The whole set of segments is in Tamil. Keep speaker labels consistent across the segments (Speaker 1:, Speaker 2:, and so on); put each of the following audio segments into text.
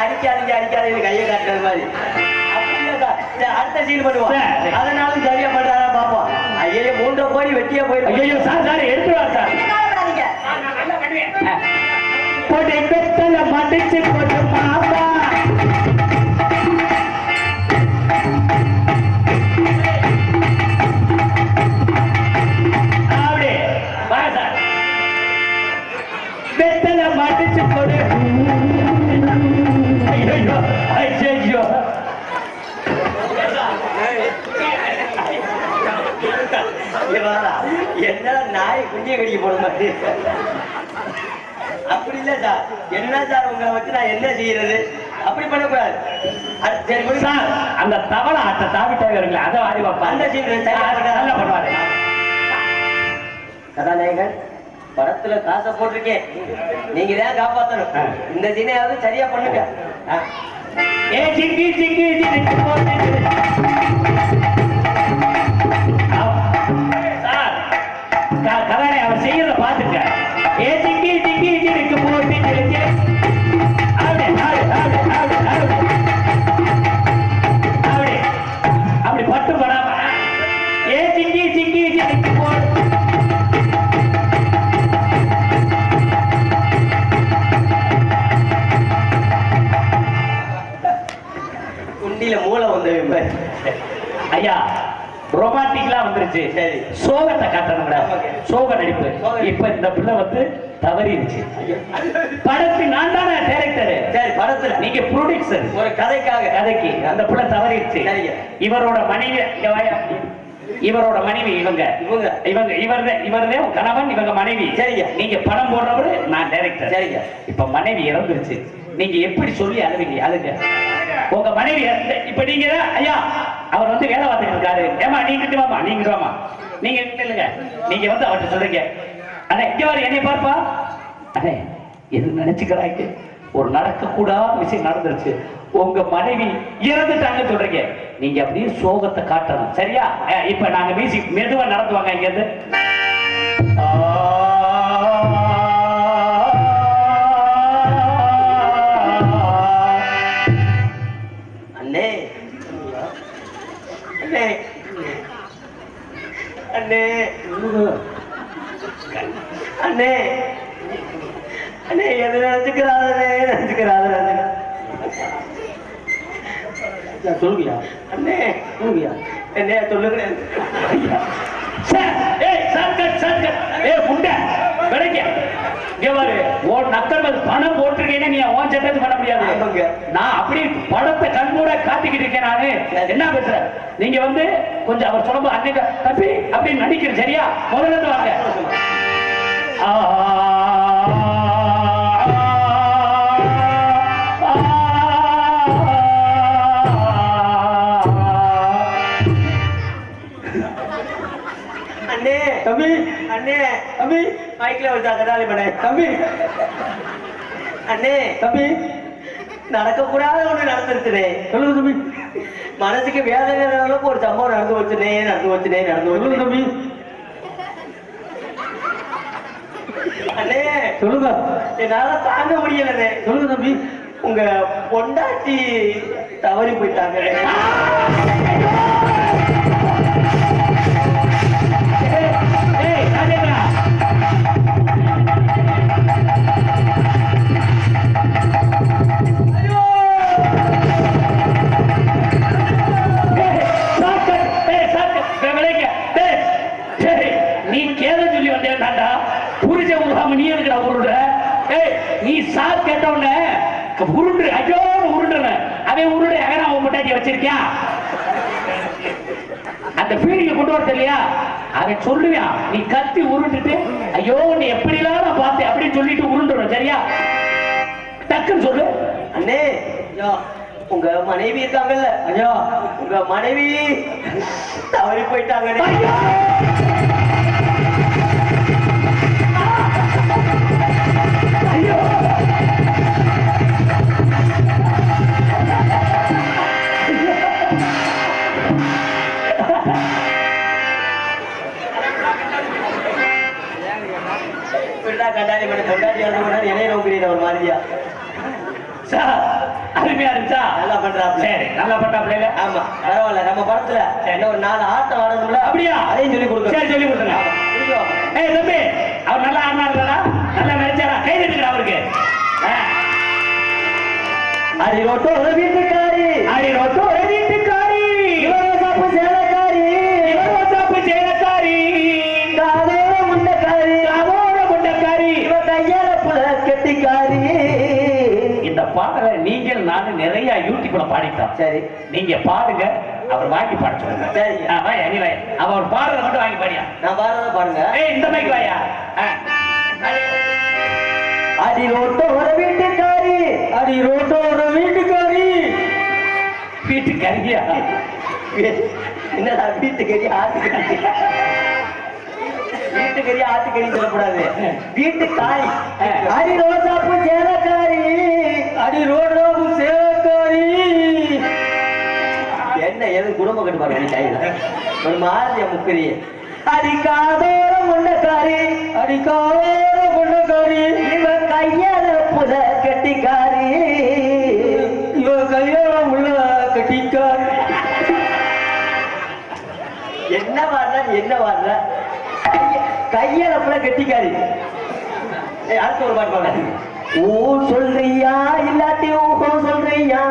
Speaker 1: அடிக்காதீங்க கையை காட்டுறது மாதிரி. அடுத்த சீன் பண்ணுவோம். அதனாலும் சரியா பண்றாரா பாப்போம். ஐயோ 3 கோடி வெட்டியா போயிருக்கு.
Speaker 2: ஐயோ சார் எடுத்துவா சார். போட்டு பெத்தல மடிச்சு போட்டு பாப்பா. அப்படி வா சார். பெத்தல மடிச்சு போட்டு. ஐயோ ஐயோ
Speaker 1: என்ன நாய் குஞ்சிய கடிக்க போட மாதிரி. அப்படி இல்ல சார். என்ன சார் உங்களை வச்சு நான் என்ன செய்யறது? அப்படி பண்ணக்கூடாது.
Speaker 2: சார் அந்த தவளை ஆட்ட தாவிட்டாங்க அதை அறிவா
Speaker 1: அந்த சீன் நல்லா பண்ணுவாரு. கதாநாயகன் படத்துல காசை போட்டிருக்கேன், நீங்க தான் காப்பாத்தணும். இந்த சீனையாவது சரியா பண்ணுங்க.
Speaker 2: ஏ ஜிங்கி ஜிங்கி ஜிங்கி போட்டு கதானே அவர் செய்யறத பாத்துக்க. ஏ ஜிங்கி ஜிங்கி ஜிங்கி போட்டு அப்படி பட்டு படாம ஏ ஜிங்கி ஜிங்கி ஜிங்கி போட்டு
Speaker 1: குண்டில மூளை வந்து
Speaker 2: ஐயா ரொமான்டிக்லாம் வந்துருச்சு. சரி சோகத்தை காட்டணும். சோக நடிப்பு. இப்ப இந்த பிள்ளை வந்து தவறிடுச்சு. படத்துக்கு நான் தானே டைரக்டர்.
Speaker 1: சரி படத்துல
Speaker 2: நீங்க ப்ரொடியூசர்.
Speaker 1: ஒரு கதைக்கு
Speaker 2: அந்த பிள்ளை தவறிடுச்சு. இவரோட மனைவி இவர்தே கணவன், இவங்க மனைவி. சரிங்க. நீங்க படம் போடுறவரு, நான் டைரக்டர். சரிங்க. இப்ப மனைவி இறந்துருச்சு. நீங்க எப்படி சொல்லி அழுவீங்க? அழுங்க. உங்க மனைவி இப்ப நீங்க ஐயா அவர் வந்து வேலை பார்த்துட்டு இருக்காரு. ஏமா நீங்க வாமா, நீங்க வாமா, நீங்க இல்லைங்க. நீங்க வந்து அவர்கிட்ட சொல்றீங்க, அண்ணே இங்க வர என்னை பார்ப்பா. அண்ணே எது நினைச்சுக்கிறாங்க, ஒரு நடக்கக்கூடாத விஷயம் நடந்துருச்சு, உங்க மனைவி இறந்துட்டாங்க சொல்றீங்க. நீங்க அப்படியே சோகத்தை காட்டணும். சரியா? இப்ப நாங்க மியூசிக் மெதுவா நடத்துவாங்க இங்க இருந்து.
Speaker 1: அண்ணே அண்ணே அண்ணே எது நினைச்சுக்கிறாரு சொல்லுவியா? அண்ணே சொல்லுவியா? என்ன சொல்லுங்க.
Speaker 2: பணம் போட்டிருக்கேன்னு நீ ஓன் சட்டத்து பண்ண முடியாது. நான் அப்படி படத்தை கண்கூட காட்டிக்கிட்டு இருக்கேன். நானு என்ன பேசுறேன், நீங்க வந்து கொஞ்சம் அவர் சொல்லும் அன்னைக்கு தப்பி அப்படின்னு நடிக்கிறேன். சரியா? முதல்ல வாங்க.
Speaker 1: அண்ணே தம்பி, அண்ணே தம்பி, மைக்ல வச்சா கதாலி பண்ண தம்பி. அண்ணே தம்பி, நடக்கக்கூடாத ஒண்ணு நடந்துருச்சுனே. சொல்லுங்க தம்பி. மனசுக்கு வேதனை அளவுக்கு ஒரு சம்பவம் நடந்து வச்சுனே தம்பி. அண்ணே சொல்லுங்க. என்னால தாங்க முடியலண்ணே. சொல்லுங்க தம்பி. உங்க பொண்டாட்டி தவறி போயிட்டாங்க.
Speaker 2: நீ கேத சொல்லி வந்தேன்டா, புரிஞ்ச உருவாம நீ எதுக்குடா உருடுற? நீ சாத் கேட்ட உடனே உருண்டு ஐயோ உருண்டுன அவன் உருடு அவன் அவன் முட்டாட்டி வச்சிருக்கியா? அந்த ஃபீலிங்க கொண்டு வர தெரியலையா? அவன் சொல்லுவான், நீ கத்தி உருண்டுட்டு ஐயோ நீ எப்படிலாம் நான் பார்த்தேன் அப்படின்னு சொல்லிட்டு உருண்டுறோம். சரியா? டக்குன்னு சொல்லு.
Speaker 1: அண்ணே உங்க மனைவி இருக்காங்கல்ல, ஐயோ உங்க மனைவி தவறி போயிட்டாங்க. ஐயோ
Speaker 2: கண்டாடி கொண்டாடி என்னைய நோக்கிறீங்க ஒரு மாதிரியா? அருமையா இருந்துச்சா?
Speaker 1: நல்லா பண்றாப்ல.
Speaker 2: சரி, நல்லா பண்றாப்ல.
Speaker 1: ஆமா, பரவாயில்ல. நம்ம படத்துல என்ன ஒரு 4 ஆட்டம் ஆடணும்ல.
Speaker 2: அப்படியா?
Speaker 1: அதையும் சொல்லி கொடுங்க.
Speaker 2: சரி, சொல்லி கொடுங்க. ஏய் தம்பி, அவர் நல்லா ஆடினாருடா, நல்லா நடிச்சாரா? கை தட்டுங்கடா அவருக்கு.
Speaker 1: அடி ரோட்டோ ஒரு வீட்டுக்காரி,
Speaker 2: அடி ரோட்டோ ஒரு வீட்டுக்காரி,
Speaker 1: இவரோசாப்பு சேலக்காரி,
Speaker 2: இவரோசாப்பு சேலக்காரி,
Speaker 1: காதோர முண்டக்காரி,
Speaker 2: காதோர முண்டக்காரி,
Speaker 1: இவ கையால புல கெட்டிக்காரி.
Speaker 2: இந்த பாடலை நீங்கள் நானும் நிறைய யூடியூப்ல பாடிட்டோம்.
Speaker 1: சரி,
Speaker 2: நீங்க பாடுங்க, அவர் வாங்கி பாட சொல்லுங்க.
Speaker 1: சரி,
Speaker 2: வாயா நீ வாயா, அவர் பாடுறத மட்டும் வாங்கி பாடியா.
Speaker 1: நான் பாடுறத பாடுங்க.
Speaker 2: ஏய் இந்த மைக் வாயா.
Speaker 1: அடி ரோட்டோ ஒரு வீட்டுக்காரி, அடி ரோட்டோ ஒரு வீட்டுக்காரி.
Speaker 2: வீட்டுக்காரியா?
Speaker 1: என்னடா வீட்டுக்கறி ஆட்டுக்கறி? வீட்டுக்கறி ஆட்டுக்கறி சொல்லக்கூடாது, வீட்டுக்காரி. அடி ரோசாப்பு சேலக்காரி, அடி ரோசாப்பு சேலக்காரி. என்ன எது குடும்ப கட்டுப்பாடு நீ கையில ஒரு மாதிரியா முக்கரி. அடிக்காதோர முண்டக்காரி, அடிக்காதோர முண்டக்காரி, இவ கையால புல கெட்டிக்காரி, இவ கையால முள்ள கெட்டிக்காரி. என்ன வாடுற என்ன வாடுற? கையால புல கெட்டிக்காரி. அடுத்த ஒரு பாட்டு பாடு. ஊ சொல்றியா இல்லாட்டி ஊஹோ சொல்றியா?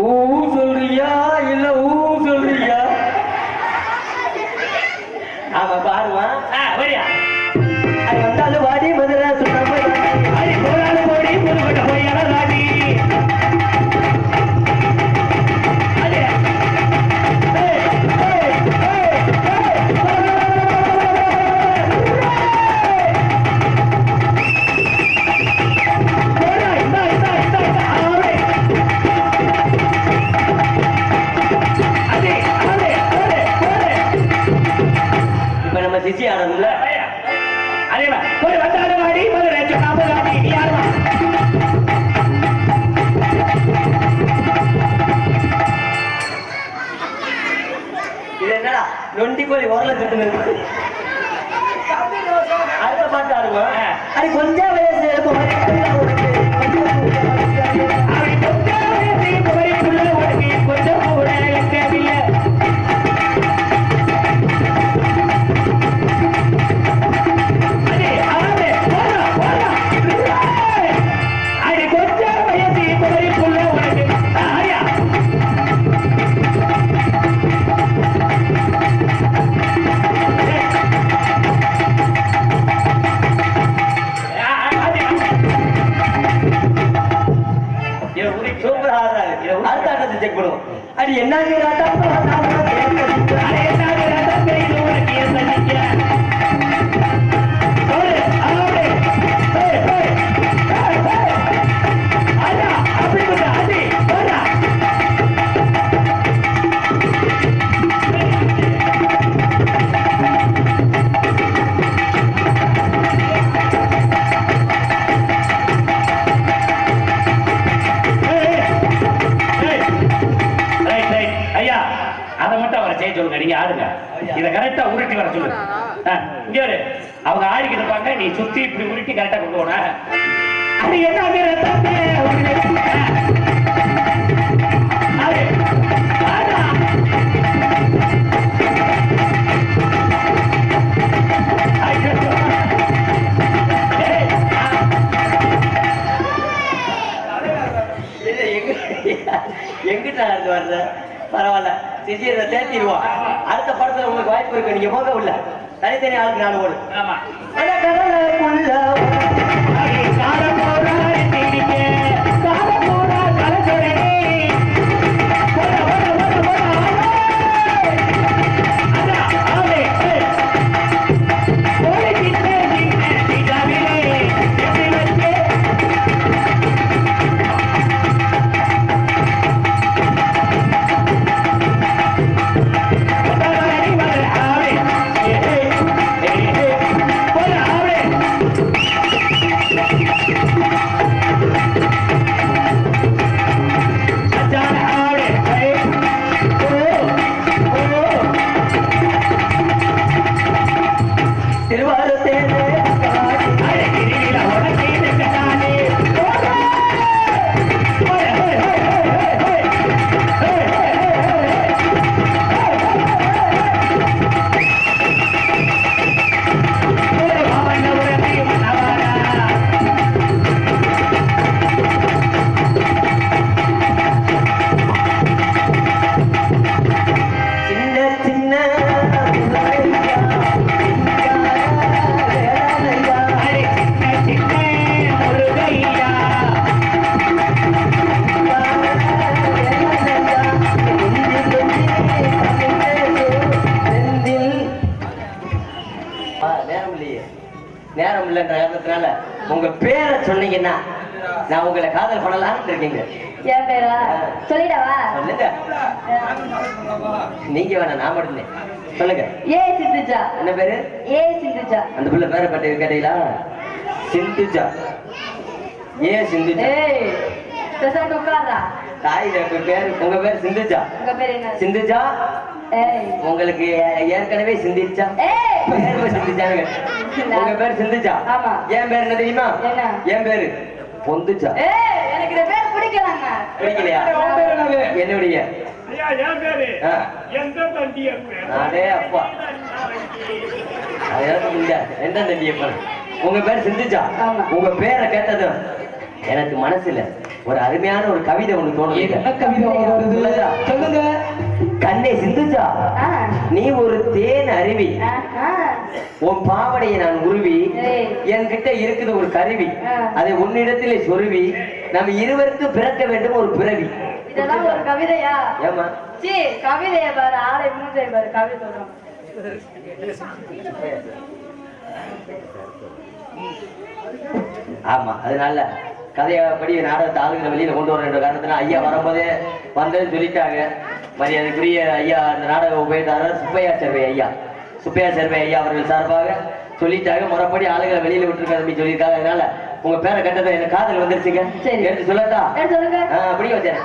Speaker 1: ஊ சொல்றியா இல்ல ஊ சொல்றியா? ஆமா பாடுவான்.
Speaker 2: வரியா?
Speaker 1: அது வந்தாலும் வாடி மதுரை சுத்தம்
Speaker 2: அடி போராடு போடி புதுக்கோட்டை போய் அழகாடி.
Speaker 1: இப்ப நம்ம சிசி ஆடணும்ல.
Speaker 2: அதே மாதிரி வந்தாடு வாடி மதுரை சொன்னாம வாடி நீ யாருமா?
Speaker 1: இது என்னடா நொண்டி கோழி உரல சுத்துனது? அடுத்த பாட்டு ஆடுவோம். அது கொஞ்சம் வயசு இருக்கும்.
Speaker 2: கொஞ்சம் கூட தேவையில்லை.
Speaker 1: சூப்பர் ஆடுறாரு. அடுத்த ஆட்டத்தை செக் பண்ணுவோம். அது என்ன
Speaker 2: சொல்லுங்க, நீங்க ஆடுங்க. இத கரெக்டா உருட்டி வர சொல்லுங்க. இங்க வரு, அவங்க ஆடிக்கிட்டு இருப்பாங்க, நீ சுத்தி இப்படி உருட்டி கரெக்டா கொண்டு போன. அது என்ன
Speaker 1: எங்கிட்ட வர்ற? பரவாயில்ல, சிசியரை தேத்திடுவோம். அடுத்த படத்துல உங்களுக்கு வாய்ப்பு இருக்கு, நீங்க போக உள்ள தனித்தனி ஆளுக்கு 4 ஓடு.
Speaker 2: ஆமா.
Speaker 1: நேரம் இல்லைன்ற காரணத்தினால உங்க பேரை சொன்னீங்கன்னா நான் உங்களை காதல் பண்ணலாம்னு இருக்கீங்க.
Speaker 3: என் பேரா சொல்லிடவா?
Speaker 1: சொல்லுங்க. நீங்க வேணா, நான் மட்டும் சொல்லுங்க.
Speaker 3: ஏ சிந்துஜா.
Speaker 1: என்ன பேரு?
Speaker 3: ஏ சிந்துஜா.
Speaker 1: அந்த பிள்ளை பேரை பற்றி கேட்டீங்களா? சிந்துஜா. ஏ சிந்துஜா.
Speaker 3: ஏய் பேசாம உட்கார்றா.
Speaker 1: தாய் பேர், உங்க பேர் சிந்துஜா.
Speaker 3: உங்க பேர் என்ன?
Speaker 1: சிந்துஜா.
Speaker 3: ஏய்
Speaker 1: உங்களுக்கு ஏற்கனவே சிந்திச்சா?
Speaker 3: ஏய்
Speaker 1: பேர் சிந்திச்சாங்க. உங்க பேர் சிந்துஜா.
Speaker 3: ஆமா.
Speaker 1: என் பேர் என்ன தெரியுமா?
Speaker 3: என்ன?
Speaker 1: என் பேரு பொந்துஜா.
Speaker 3: ஏய் எனக்கு இந்த பேர் பிடிக்கலங்க.
Speaker 1: பிடிக்கலையா? என்னுடைய அதே அப்பா எந்த தண்டியப்பா. உங்க பேர் சிந்துஜா. உங்க பேரை கேட்டதும் எனக்கு மனசுல ஒரு அருமையான ஒரு கவிதை ஒண்ணு தோணுது.
Speaker 2: என்ன கவிதை வருது?
Speaker 1: சொல்லுங்க. கண்ணே சிந்துஜா, நீ ஒரு தேன் அருவி, உன் பாவடையை நான் உருவி, என்கிட்ட இருக்குது ஒரு கருவி, அதை உன்னிடத்திலே சொருவி, நம்ம இருவருக்கும் பிறக்க வேண்டும் ஒரு பிறவி.
Speaker 3: இதெல்லாம் ஒரு கவிதையா?
Speaker 1: ஏமா
Speaker 3: சீ, கவிதைய பாரு, ஆளை மூஞ்சை பாரு, கவிதை சொல்றோம்.
Speaker 1: ஆமா, அதனால கதையப்படி நாடகத்தை ஆளுங்களை வெளியில கொண்டு வர காரணத்தினா ஐயா வரும்போதே வந்தேன்னு சொல்லிட்டாங்க. மரியாதைக்குரிய ஐயா அந்த நாடக உபயோகித்தாரர் சுப்பையா சர்வே ஐயா, சுப்பையா சர்வே ஐயா அவர்கள் சார்பாக சொல்லிட்டாங்க. முறைப்படி ஆளுகளை வெளியில விட்டுருக்காங்க சொல்லியிருக்காங்க. அதனால உங்க பேரை கட்டதை எனக்கு காதல் வந்துருச்சுங்க.
Speaker 3: சரி,
Speaker 1: எடுத்து சொல்லட்டா?
Speaker 3: சொல்லுங்க.
Speaker 1: அப்படியே வச்சேன்.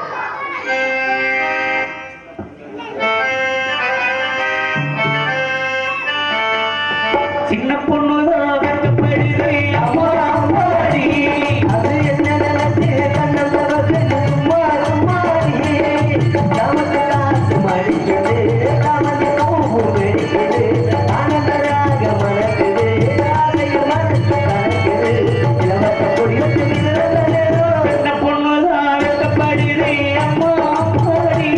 Speaker 2: சின்ன பொண்ணுதான் கட்டுப்படுது அம்மா அம்மாடி,
Speaker 1: அது என்ன நினைச்சு கண்ணம் தவறு சும்மா சும்மாடி, நமக்கு காசு மழிக்குது, நமக்கு பூவு வெடிக்குது, ஆனந்தராக மணக்குது, ஆசையும் மனசு கணக்குது, இலவச கொடியத்து
Speaker 2: சின்ன பொண்ணுதான் கட்டுப்படுது அம்மா அம்மாடி.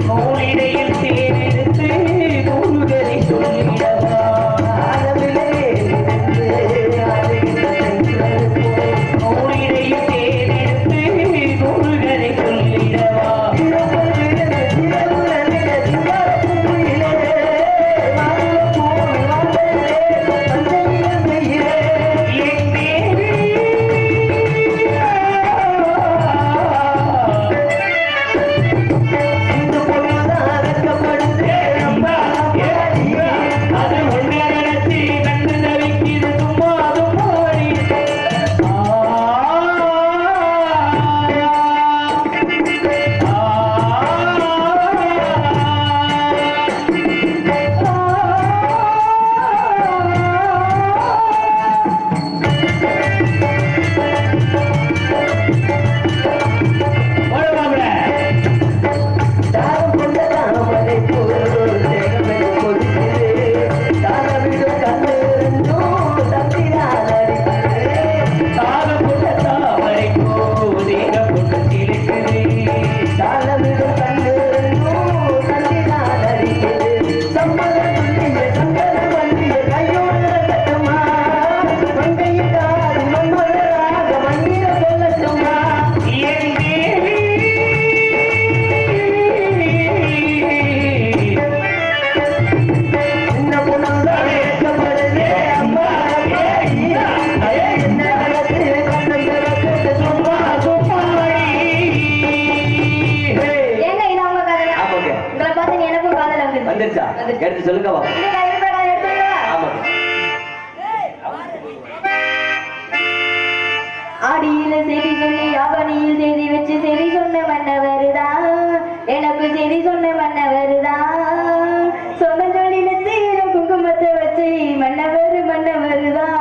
Speaker 2: மௌனிடையில் தேனெடுத்து முருகனை சொல்லிடவா, மௌனிடையில் தேனெடுத்து முருகனை சொல்லிடவா.
Speaker 1: எடுத்து சொல்லுங்கவா.
Speaker 3: ஆடியில செய்தி சொல்லி அவனியில் செய்தி வச்சு செய்தி சொன்ன மன்னவருதான், எனக்கு செய்தி சொன்ன மன்னவருதான், சொன்ன தொழிலத்து குங்குமத்தை வச்சு மன்னவருதான்.